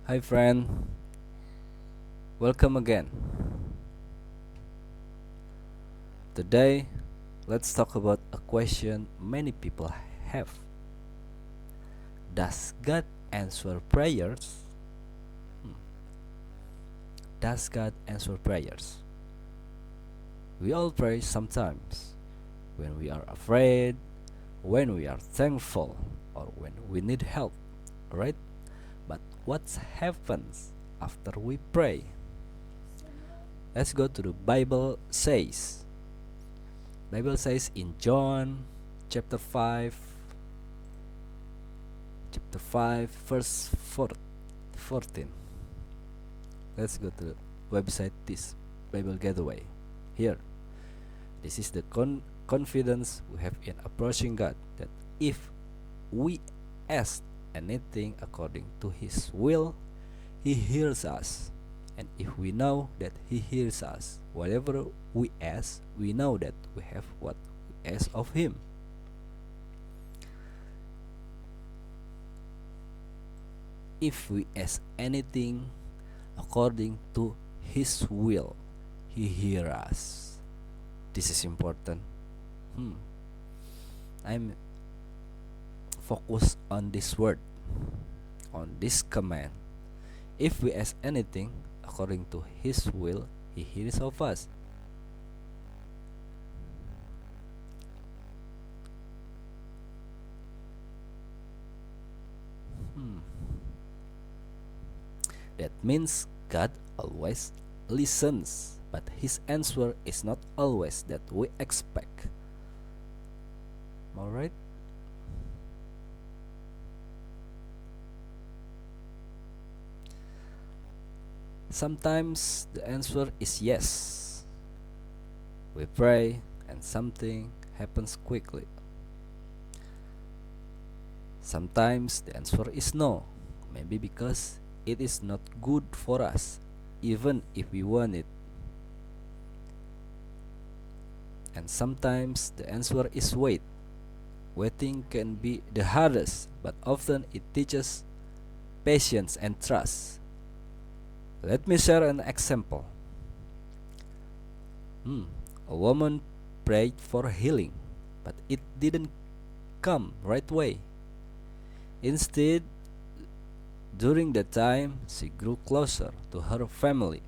Hi, friend. Welcome again. Today, let's talk about a question many people have. Does God answer prayers? Hmm. Does God answer prayers? We all pray sometimes when we are afraid, when we are thankful, or when we need help, right? But what happens after we pray? Let's go to the Bible says in John chapter 5 verse 14. Let's go to the website this Bible Gateway. Here, this is the confidence we have in approaching God, that if we ask anything according to His will, He hears us. And if we know that He hears us, whatever we ask, we know that we have what we ask of Him. If we ask anything according to His will, He hears us. This is important. Hmm. I'm focused on this word, on this command. If we ask anything according to His will, He hears of us. Hmm. That means God always listens, but His answer is not always that we expect. Alright? Sometimes the answer is yes. We pray and something happens quickly. Sometimes the answer is no, maybe because it is not good for us, even if we want it. And sometimes the answer is wait. Waiting can be the hardest, but often it teaches patience and trust. Let me share an example. A woman prayed for healing, but it didn't come right away. Instead, during that time, she grew closer to her family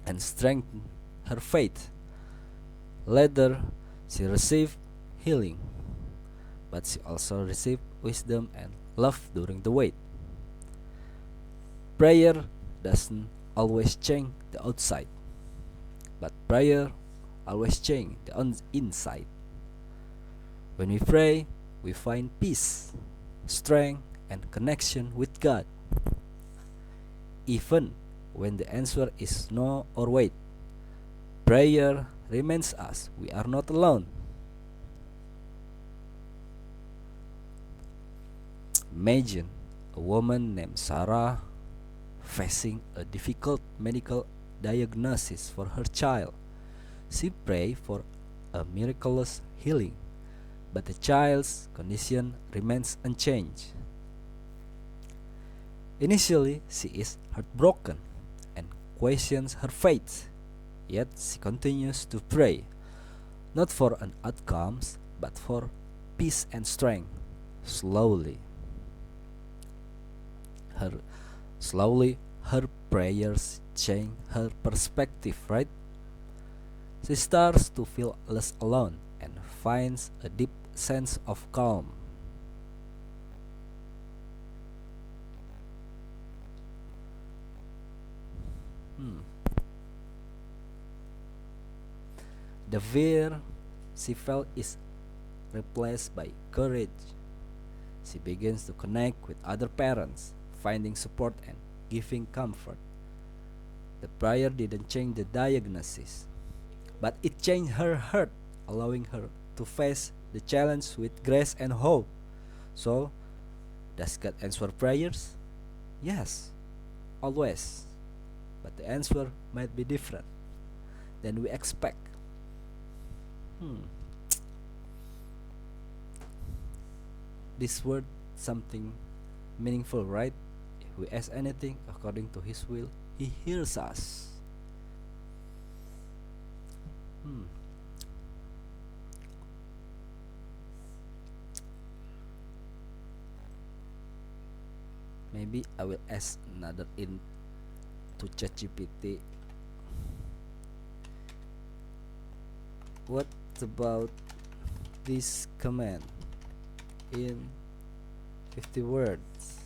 and strengthened her faith. Later, she received healing, but she also received wisdom and love during the wait. Prayer doesn't always change the outside, but prayer always change the inside. When we pray, we find peace, strength, and connection with God. Even when the answer is no or wait, prayer reminds us we are not alone. Imagine a woman named Sarah facing a difficult medical diagnosis for her child. She prayed for a miraculous healing, but the child's condition remains unchanged. Initially, she is heartbroken and questions her faith, yet she continues to pray, not for an outcome, but for peace and strength. Slowly, her slowly her prayers change her perspective, right? She starts to feel less alone and finds a deep sense of calm. Hmm. The fear she felt is replaced by courage. She begins to connect with other parents, finding support and giving comfort. The prayer didn't change the diagnosis, but it changed her heart, allowing her to face the challenge with grace and hope. So, does God answer prayers? Yes, always. But the answer might be different than we expect. Hmm. This word something meaningful, right? we ask anything according to His will, He hears us. Hmm. Maybe I will ask another in to ChatGPT. What about this command in 50 words?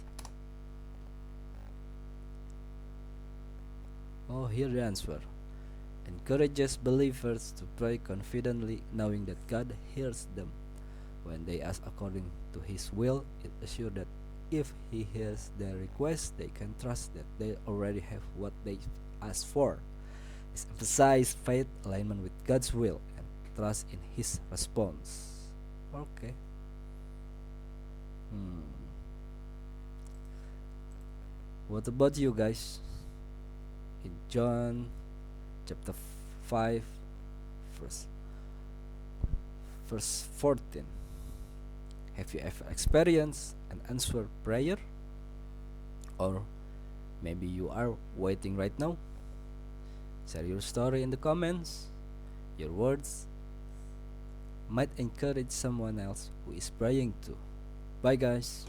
Oh, here the answer. Encourages believers to pray confidently, knowing that God hears them. When they ask according to His will, it assures that if He hears their request, they can trust that they already have what they ask for. It emphasizes faith, alignment with God's will, and trust in His response. Okay. Hmm. What about you guys? In John chapter 5, verse, verse 14. Have you ever experienced an answered prayer? Or maybe you are waiting right now? Share your story in the comments. Your words might encourage someone else who is praying too. Bye, guys.